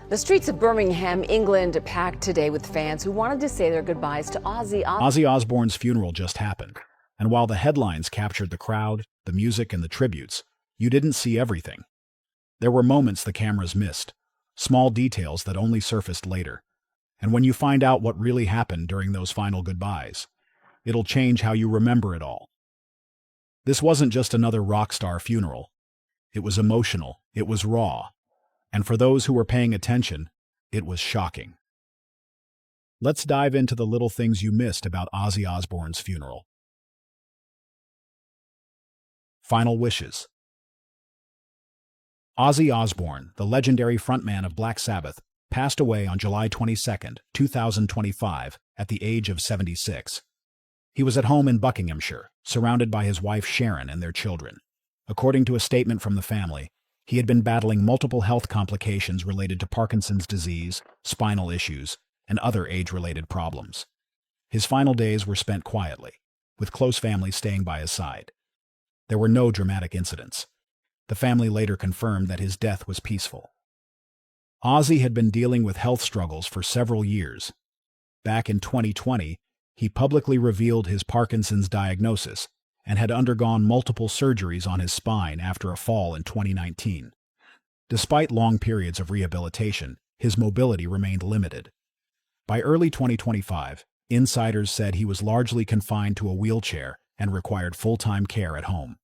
The streets of Birmingham, England, packed today with fans who wanted to say their goodbyes to Ozzy Osbourne. Ozzy Osbourne's funeral just happened, and while the headlines captured the crowd, the music, and the tributes, you didn't see everything. There were moments the cameras missed, small details that only surfaced later. And when you find out what really happened during those final goodbyes, it'll change how you remember it all. This wasn't just another rock star funeral. It was emotional, it was raw, and for those who were paying attention, it was shocking. Let's dive into the little things you missed about Ozzy Osbourne's funeral. Final wishes. Ozzy Osbourne, the legendary frontman of Black Sabbath, passed away on July 22, 2025, at the age of 76. He was at home in Buckinghamshire, surrounded by his wife Sharon and their children. According to a statement from the family, he had been battling multiple health complications related to Parkinson's disease, spinal issues, and other age-related problems. His final days were spent quietly, with close family staying by his side. There were no dramatic incidents. The family later confirmed that his death was peaceful. Ozzy had been dealing with health struggles for several years. Back in 2020, he publicly revealed his Parkinson's diagnosis and had undergone multiple surgeries on his spine after a fall in 2019. Despite long periods of rehabilitation, his mobility remained limited. By early 2025, insiders said he was largely confined to a wheelchair and required full-time care at home.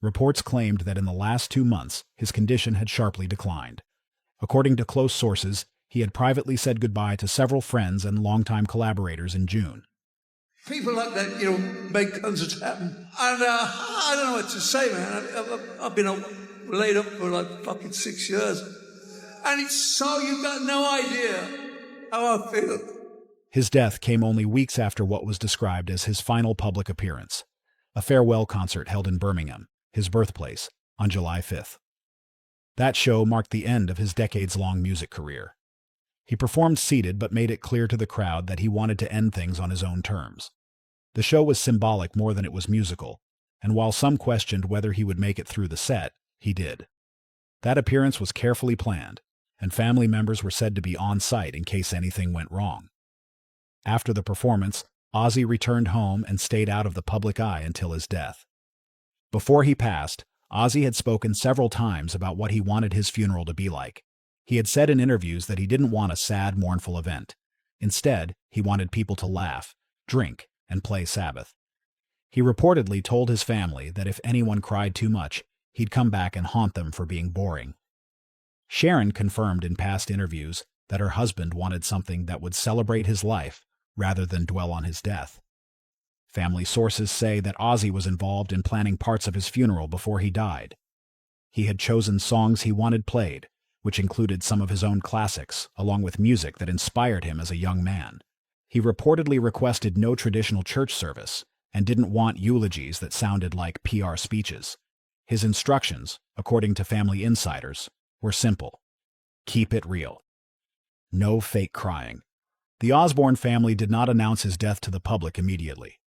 Reports claimed that in the last 2 months, his condition had sharply declined. According to close sources, he had privately said goodbye to several friends and longtime collaborators in June. People like that, make concerts happen. And I don't know what to say, man. I've been laid up for like fucking 6 years. And it's so, you've got no idea how I feel. His death came only weeks after what was described as his final public appearance, a farewell concert held in Birmingham, his birthplace, on July 5th. That show marked the end of his decades-long music career. He performed seated but made it clear to the crowd that he wanted to end things on his own terms. The show was symbolic more than it was musical, and while some questioned whether he would make it through the set, he did. That appearance was carefully planned, and family members were said to be on site in case anything went wrong. After the performance, Ozzy returned home and stayed out of the public eye until his death. Before he passed, Ozzy had spoken several times about what he wanted his funeral to be like. He had said in interviews that he didn't want a sad, mournful event. Instead, he wanted people to laugh, drink, and play Sabbath. He reportedly told his family that if anyone cried too much, he'd come back and haunt them for being boring. Sharon confirmed in past interviews that her husband wanted something that would celebrate his life rather than dwell on his death. Family sources say that Ozzy was involved in planning parts of his funeral before he died. He had chosen songs he wanted played, which included some of his own classics, along with music that inspired him as a young man. He reportedly requested no traditional church service and didn't want eulogies that sounded like PR speeches. His instructions, according to family insiders, were simple. Keep it real. No fake crying. The Osbourne family did not announce his death to the public immediately.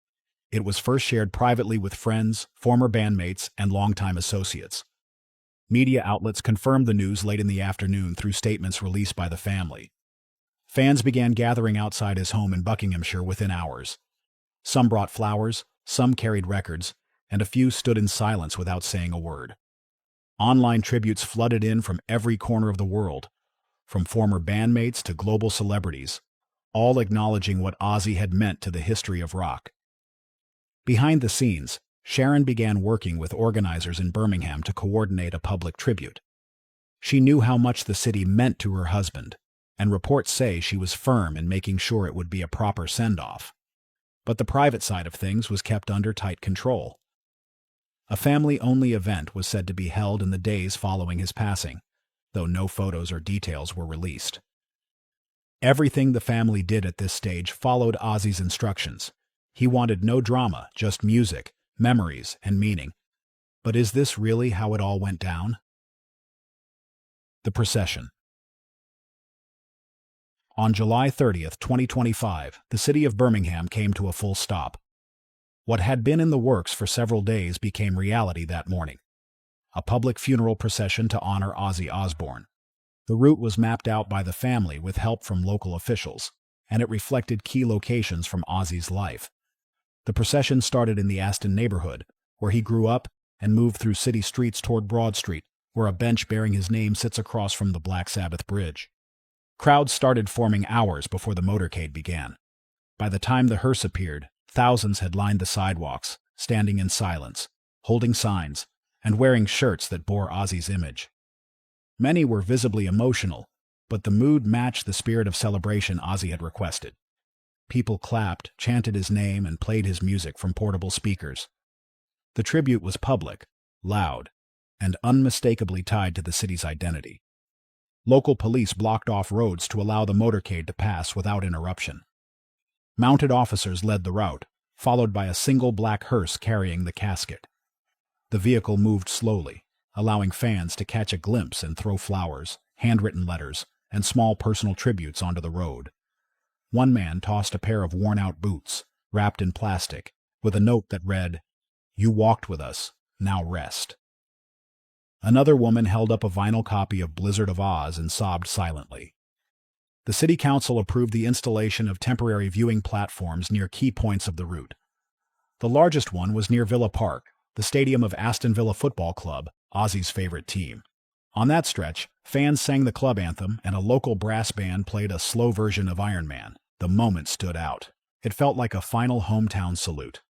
It was first shared privately with friends, former bandmates, and longtime associates. Media outlets confirmed the news late in the afternoon through statements released by the family. Fans began gathering outside his home in Buckinghamshire within hours. Some brought flowers, some carried records, and a few stood in silence without saying a word. Online tributes flooded in from every corner of the world, from former bandmates to global celebrities, all acknowledging what Ozzy had meant to the history of rock. Behind the scenes, Sharon began working with organizers in Birmingham to coordinate a public tribute. She knew how much the city meant to her husband, and reports say she was firm in making sure it would be a proper send-off. But the private side of things was kept under tight control. A family-only event was said to be held in the days following his passing, though no photos or details were released. Everything the family did at this stage followed Ozzy's instructions. He wanted no drama, just music, memories, and meaning. But is this really how it all went down? The procession. On July 30th, 2025, the city of Birmingham came to a full stop. What had been in the works for several days became reality that morning. A public funeral procession to honor Ozzy Osbourne. The route was mapped out by the family with help from local officials, and it reflected key locations from Ozzy's life. The procession started in the Aston neighborhood, where he grew up, and moved through city streets toward Broad Street, where a bench bearing his name sits across from the Black Sabbath bridge. Crowds started forming hours before the motorcade began. By the time the hearse appeared, thousands had lined the sidewalks, standing in silence, holding signs, and wearing shirts that bore Ozzy's image. Many were visibly emotional, but the mood matched the spirit of celebration Ozzy had requested. People clapped, chanted his name, and played his music from portable speakers. The tribute was public, loud, and unmistakably tied to the city's identity. Local police blocked off roads to allow the motorcade to pass without interruption. Mounted officers led the route, followed by a single black hearse carrying the casket. The vehicle moved slowly, allowing fans to catch a glimpse and throw flowers, handwritten letters, and small personal tributes onto the road. One man tossed a pair of worn-out boots, wrapped in plastic, with a note that read, "You walked with us, now rest." Another woman held up a vinyl copy of Blizzard of Oz and sobbed silently. The city council approved the installation of temporary viewing platforms near key points of the route. The largest one was near Villa Park, the stadium of Aston Villa Football Club, Ozzy's favorite team. On that stretch, fans sang the club anthem and a local brass band played a slow version of Iron Man. The moment stood out. It felt like a final hometown salute.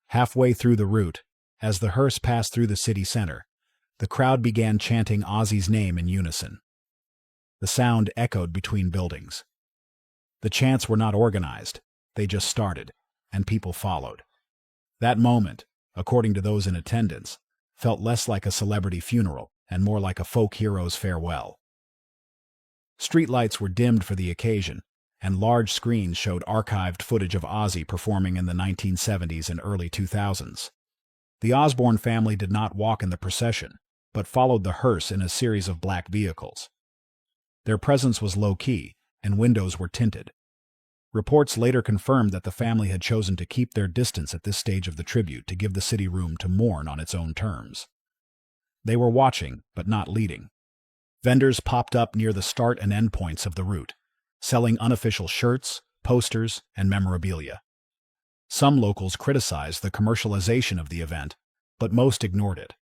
Halfway through the route, as the hearse passed through the city center, the crowd began chanting Ozzy's name in unison. The sound echoed between buildings. The chants were not organized, they just started, and people followed. That moment, according to those in attendance, felt less like a celebrity funeral and more like a folk hero's farewell. Streetlights were dimmed for the occasion, and large screens showed archived footage of Ozzy performing in the 1970s and early 2000s. The Osbourne family did not walk in the procession, but followed the hearse in a series of black vehicles. Their presence was low-key, and windows were tinted. Reports later confirmed that the family had chosen to keep their distance at this stage of the tribute to give the city room to mourn on its own terms. They were watching, but not leading. Vendors popped up near the start and end points of the route, selling unofficial shirts, posters, and memorabilia. Some locals criticized the commercialization of the event, but most ignored it.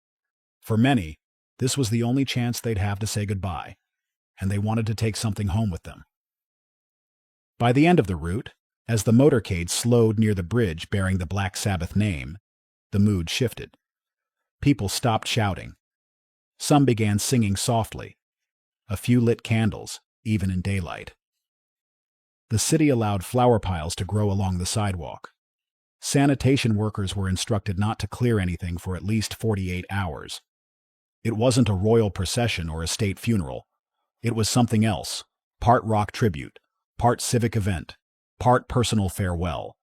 For many, this was the only chance they'd have to say goodbye, and they wanted to take something home with them. By the end of the route, as the motorcade slowed near the bridge bearing the Black Sabbath name, the mood shifted. People stopped shouting. Some began singing softly. A few lit candles, even in daylight. The city allowed flower piles to grow along the sidewalk. Sanitation workers were instructed not to clear anything for at least 48 hours. It wasn't a royal procession or a state funeral. It was something else, part rock tribute, part civic event, part personal farewell.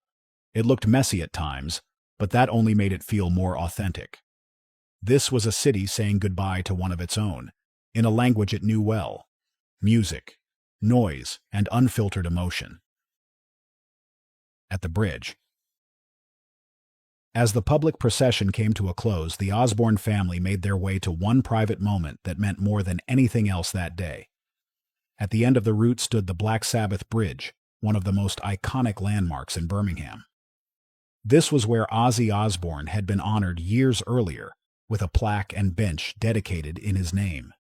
It looked messy at times, but that only made it feel more authentic. This was a city saying goodbye to one of its own, in a language it knew well: music, noise, and unfiltered emotion. At the bridge. As the public procession came to a close, the Osbourne family made their way to one private moment that meant more than anything else that day. At the end of the route stood the Black Sabbath Bridge, one of the most iconic landmarks in Birmingham. This was where Ozzy Osbourne had been honored years earlier, with a plaque and bench dedicated in his name.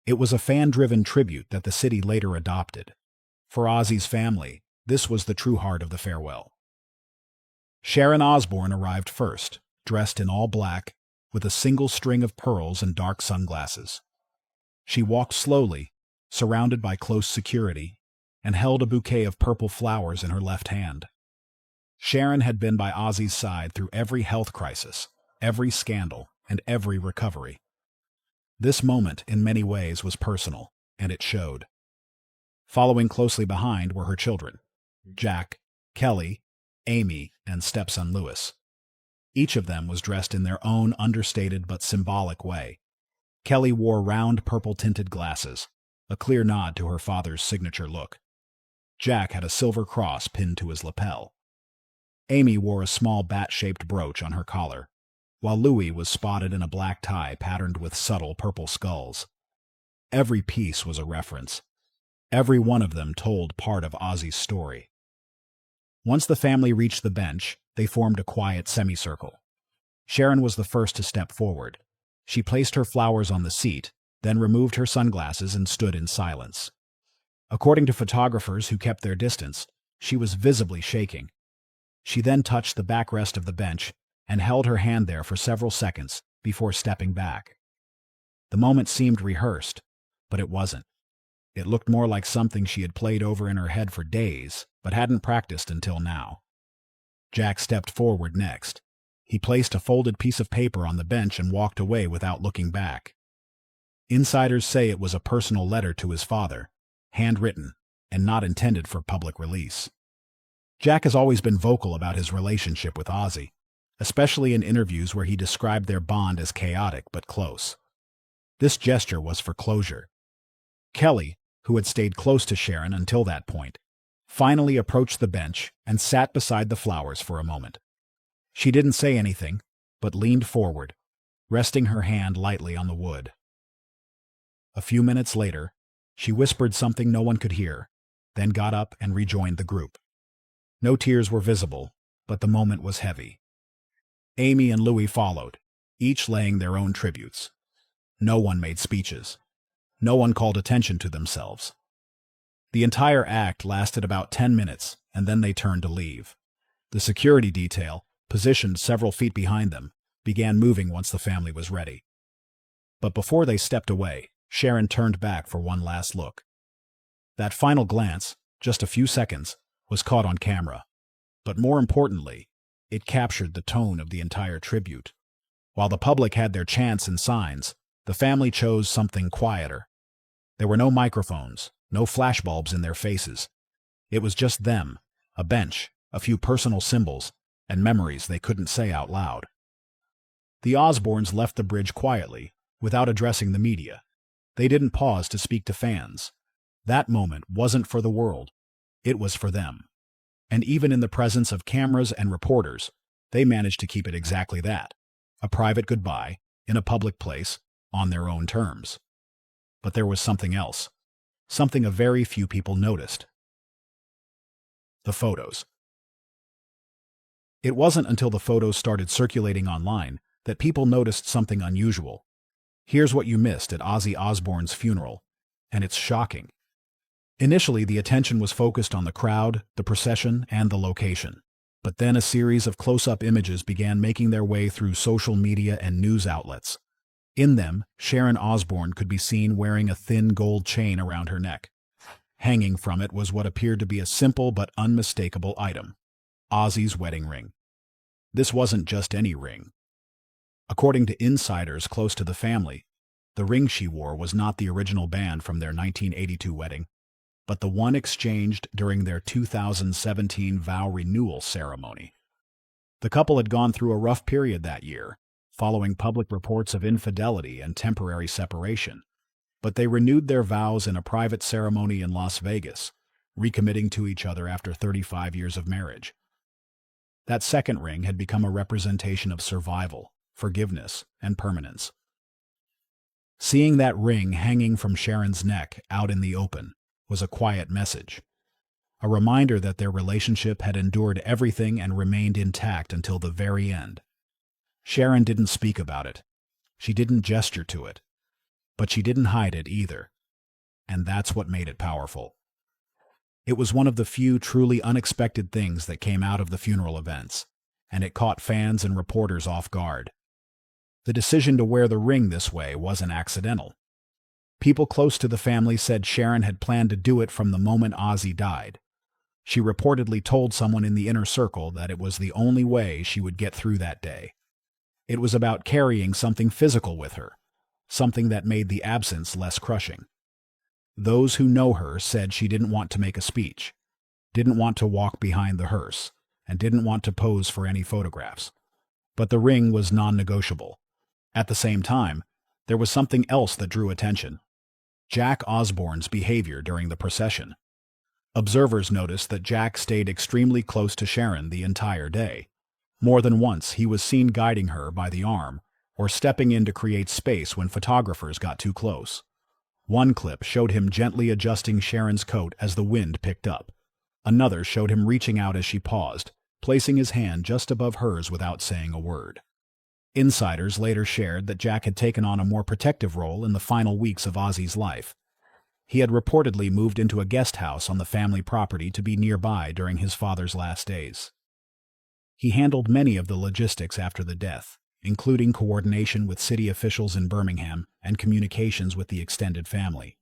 It was a fan-driven tribute that the city later adopted. For Ozzy's family, this was the true heart of the farewell. Sharon Osbourne arrived first, dressed in all black, with a single string of pearls and dark sunglasses. She walked slowly, surrounded by close security, and held a bouquet of purple flowers in her left hand. Sharon had been by Ozzy's side through every health crisis, every scandal, and every recovery. This moment, in many ways, was personal, and it showed. Following closely behind were her children, Jack, Kelly, Amy, and stepson Louis. Each of them was dressed in their own understated but symbolic way. Kelly wore round purple-tinted glasses, a clear nod to her father's signature look. Jack had a silver cross pinned to his lapel. Amy wore a small bat-shaped brooch on her collar, while Louis was spotted in a black tie patterned with subtle purple skulls. Every piece was a reference. Every one of them told part of Ozzy's story. Once the family reached the bench, they formed a quiet semicircle. Sharon was the first to step forward. She placed her flowers on the seat, then removed her sunglasses and stood in silence. According to photographers who kept their distance, she was visibly shaking. She then touched the backrest of the bench and held her hand there for several seconds before stepping back. The moment seemed rehearsed, but it wasn't. It looked more like something she had played over in her head for days, but hadn't practiced until now. Jack stepped forward next. He placed a folded piece of paper on the bench and walked away without looking back. Insiders say it was a personal letter to his father, handwritten, and not intended for public release. Jack has always been vocal about his relationship with Ozzy, especially in interviews where he described their bond as chaotic but close. This gesture was for closure. Kelly, who had stayed close to Sharon until that point, finally approached the bench and sat beside the flowers for a moment. She didn't say anything, but leaned forward, resting her hand lightly on the wood. A few minutes later, she whispered something no one could hear, then got up and rejoined the group. No tears were visible, but the moment was heavy. Amy and Louis followed, each laying their own tributes. No one made speeches. No one called attention to themselves. The entire act lasted about 10 minutes, and then they turned to leave. The security detail, positioned several feet behind them, began moving once the family was ready. But before they stepped away, Sharon turned back for one last look. That final glance, just a few seconds, was caught on camera. But more importantly, it captured the tone of the entire tribute. While the public had their chants and signs, the family chose something quieter. There were no microphones, no flashbulbs in their faces. It was just them, a bench, a few personal symbols, and memories they couldn't say out loud. The Osbournes left the bridge quietly, without addressing the media. They didn't pause to speak to fans. That moment wasn't for the world. It was for them. And even in the presence of cameras and reporters, they managed to keep it exactly that, a private goodbye, in a public place, on their own terms. But there was something else, something a very few people noticed. The photos. It wasn't until the photos started circulating online that people noticed something unusual. Here's what you missed at Ozzy Osbourne's funeral, and it's shocking. Initially, the attention was focused on the crowd, the procession, and the location. But then a series of close-up images began making their way through social media and news outlets. In them, Sharon Osbourne could be seen wearing a thin gold chain around her neck. Hanging from it was what appeared to be a simple but unmistakable item: Ozzy's wedding ring. This wasn't just any ring. According to insiders close to the family, the ring she wore was not the original band from their 1982 wedding, but the one exchanged during their 2017 vow renewal ceremony. The couple had gone through a rough period that year, following public reports of infidelity and temporary separation, but they renewed their vows in a private ceremony in Las Vegas, recommitting to each other after 35 years of marriage. That second ring had become a representation of survival, forgiveness, and permanence. Seeing that ring hanging from Sharon's neck out in the open was a quiet message, a reminder that their relationship had endured everything and remained intact until the very end. Sharon didn't speak about it. She didn't gesture to it. But she didn't hide it either. And that's what made it powerful. It was one of the few truly unexpected things that came out of the funeral events, and it caught fans and reporters off guard. The decision to wear the ring this way wasn't accidental. People close to the family said Sharon had planned to do it from the moment Ozzy died. She reportedly told someone in the inner circle that it was the only way she would get through that day. It was about carrying something physical with her, something that made the absence less crushing. Those who know her said she didn't want to make a speech, didn't want to walk behind the hearse, and didn't want to pose for any photographs. But the ring was non-negotiable. At the same time, there was something else that drew attention: Jack Osbourne's behavior during the procession. Observers noticed that Jack stayed extremely close to Sharon the entire day. More than once, he was seen guiding her by the arm or stepping in to create space when photographers got too close. One clip showed him gently adjusting Sharon's coat as the wind picked up. Another showed him reaching out as she paused, placing his hand just above hers without saying a word. Insiders later shared that Jack had taken on a more protective role in the final weeks of Ozzy's life. He had reportedly moved into a guest house on the family property to be nearby during his father's last days. He handled many of the logistics after the death, including coordination with city officials in Birmingham and communications with the extended family.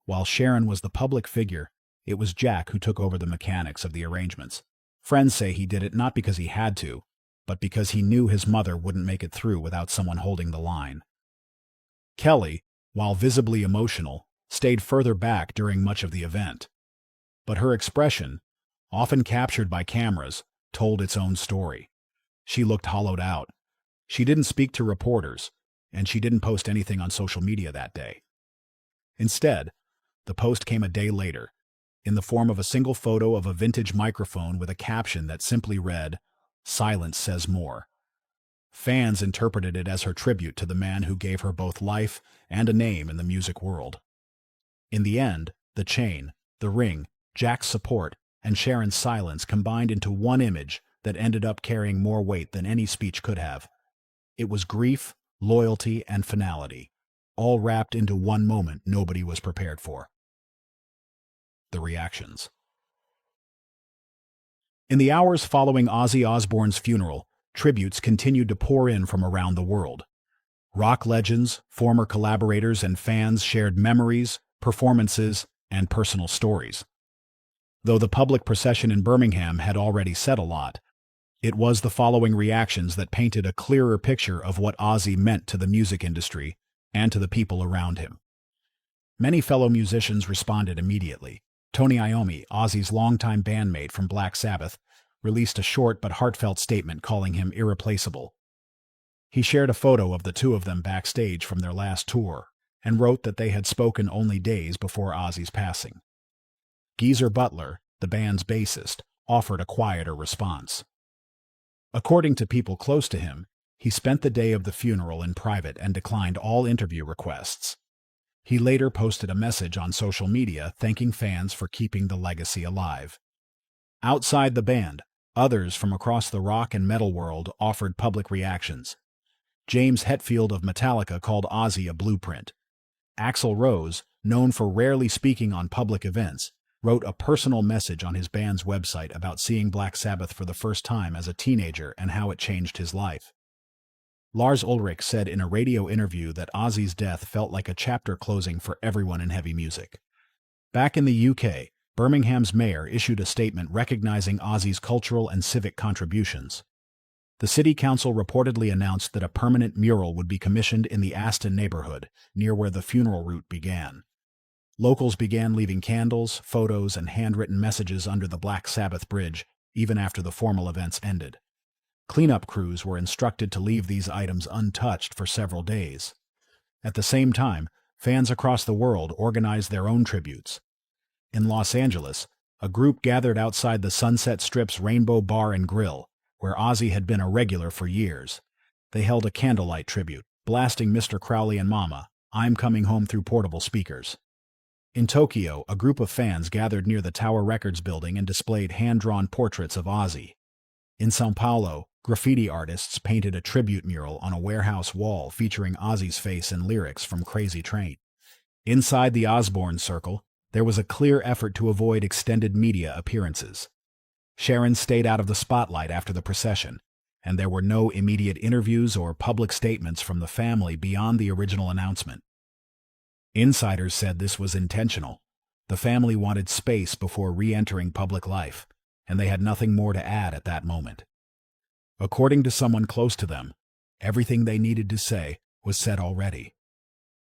While Sharon was the public figure, it was Jack who took over the mechanics of the arrangements. Friends say he did it not because he had to, but because he knew his mother wouldn't make it through without someone holding the line. Kelly, while visibly emotional, stayed further back during much of the event. But her expression, often captured by cameras, told its own story. She looked hollowed out. She didn't speak to reporters, and she didn't post anything on social media that day. Instead, the post came a day later, in the form of a single photo of a vintage microphone with a caption that simply read, "Silence says more." Fans interpreted it as her tribute to the man who gave her both life and a name in the music world. In the end, the chain, the ring, Jack's support, and Sharon's silence combined into one image that ended up carrying more weight than any speech could have. It was grief, loyalty, and finality, all wrapped into one moment nobody was prepared for. The reactions. In the hours following Ozzy Osbourne's funeral, tributes continued to pour in from around the world. Rock legends, former collaborators, and fans shared memories, performances, and personal stories. Though the public procession in Birmingham had already said a lot, it was the following reactions that painted a clearer picture of what Ozzy meant to the music industry and to the people around him. Many fellow musicians responded immediately. Tony Iommi, Ozzy's longtime bandmate from Black Sabbath, released a short but heartfelt statement calling him irreplaceable. He shared a photo of the two of them backstage from their last tour and wrote that they had spoken only days before Ozzy's passing. Geezer Butler, the band's bassist, offered a quieter response. According to people close to him, he spent the day of the funeral in private and declined all interview requests. He later posted a message on social media thanking fans for keeping the legacy alive. Outside the band, others from across the rock and metal world offered public reactions. James Hetfield of Metallica called Ozzy a blueprint. Axl Rose, known for rarely speaking on public events, wrote a personal message on his band's website about seeing Black Sabbath for the first time as a teenager and how it changed his life. Lars Ulrich said in a radio interview that Ozzy's death felt like a chapter closing for everyone in heavy music. Back in the UK, Birmingham's mayor issued a statement recognizing Ozzy's cultural and civic contributions. The city council reportedly announced that a permanent mural would be commissioned in the Aston neighborhood, near where the funeral route began. Locals began leaving candles, photos, and handwritten messages under the Black Sabbath bridge, even after the formal events ended. Cleanup crews were instructed to leave these items untouched for several days. At the same time, fans across the world organized their own tributes. In Los Angeles, a group gathered outside the Sunset Strip's Rainbow Bar and Grill, where Ozzy had been a regular for years. They held a candlelight tribute, blasting Mr. Crowley and Mama, "I'm Coming Home" through portable speakers. In Tokyo, a group of fans gathered near the Tower Records building and displayed hand-drawn portraits of Ozzy. In São Paulo, graffiti artists painted a tribute mural on a warehouse wall featuring Ozzy's face and lyrics from Crazy Train. Inside the Osbourne circle, there was a clear effort to avoid extended media appearances. Sharon stayed out of the spotlight after the procession, and there were no immediate interviews or public statements from the family beyond the original announcement. Insiders said this was intentional. The family wanted space before re-entering public life, and they had nothing more to add at that moment. According to someone close to them, everything they needed to say was said already.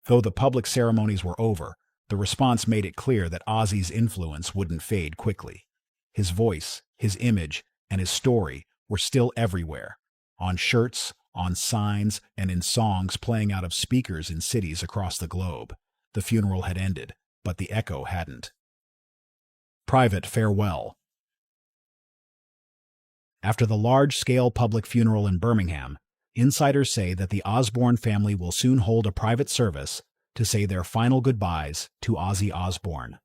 Though the public ceremonies were over, the response made it clear that Ozzy's influence wouldn't fade quickly. His voice, his image, and his story were still everywhere, on shirts, on signs, and in songs playing out of speakers in cities across the globe. The funeral had ended, but the echo hadn't. Private farewell. After the large-scale public funeral in Birmingham, insiders say that the Osbourne family will soon hold a private service to say their final goodbyes to Ozzy Osbourne.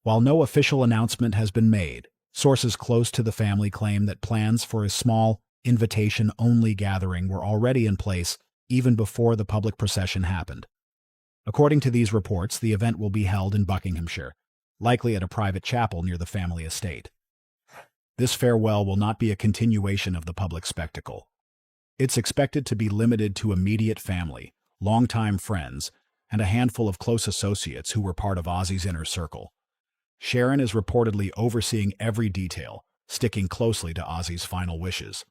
While no official announcement has been made, sources close to the family claim that plans for a small, invitation-only gathering were already in place even before the public procession happened. According to these reports, the event will be held in Buckinghamshire, likely at a private chapel near the family estate. This farewell will not be a continuation of the public spectacle. It's expected to be limited to immediate family, longtime friends, and a handful of close associates who were part of Ozzy's inner circle. Sharon is reportedly overseeing every detail, sticking closely to Ozzy's final wishes.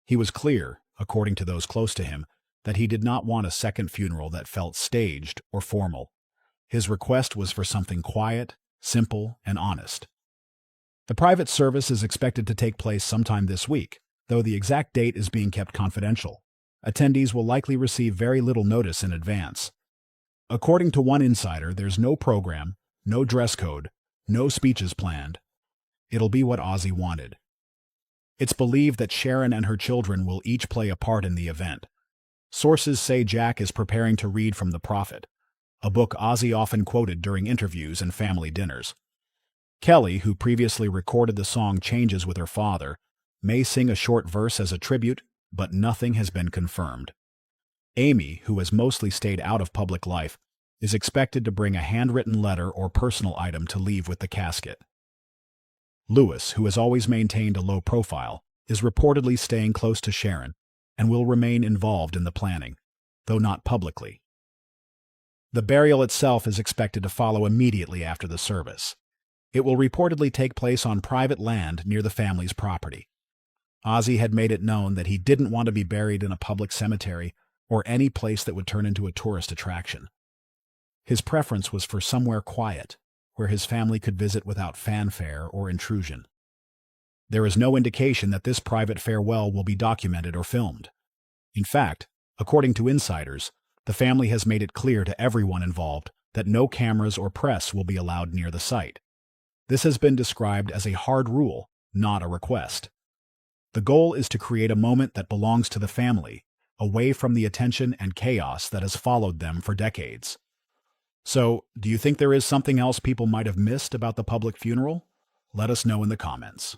He was clear, according to those close to him, that he did not want a second funeral that felt staged or formal. His request was for something quiet, simple, and honest. The private service is expected to take place sometime this week, though the exact date is being kept confidential. Attendees will likely receive very little notice in advance. According to one insider, there's no program, no dress code, no speeches planned. It'll be what Ozzy wanted. It's believed that Sharon and her children will each play a part in the event. Sources say Jack is preparing to read from The Prophet, a book Ozzy often quoted during interviews and family dinners. Kelly, who previously recorded the song Changes with her father, may sing a short verse as a tribute, but nothing has been confirmed. Amy, who has mostly stayed out of public life, is expected to bring a handwritten letter or personal item to leave with the casket. Lewis, who has always maintained a low profile, is reportedly staying close to Sharon and will remain involved in the planning, though not publicly. The burial itself is expected to follow immediately after the service. It will reportedly take place on private land near the family's property. Ozzy had made it known that he didn't want to be buried in a public cemetery or any place that would turn into a tourist attraction. His preference was for somewhere quiet, where his family could visit without fanfare or intrusion. There is no indication that this private farewell will be documented or filmed. In fact, according to insiders, the family has made it clear to everyone involved that no cameras or press will be allowed near the site. This has been described as a hard rule, not a request. The goal is to create a moment that belongs to the family, away from the attention and chaos that has followed them for decades. So, do you think there is something else people might have missed about the public funeral? Let us know in the comments.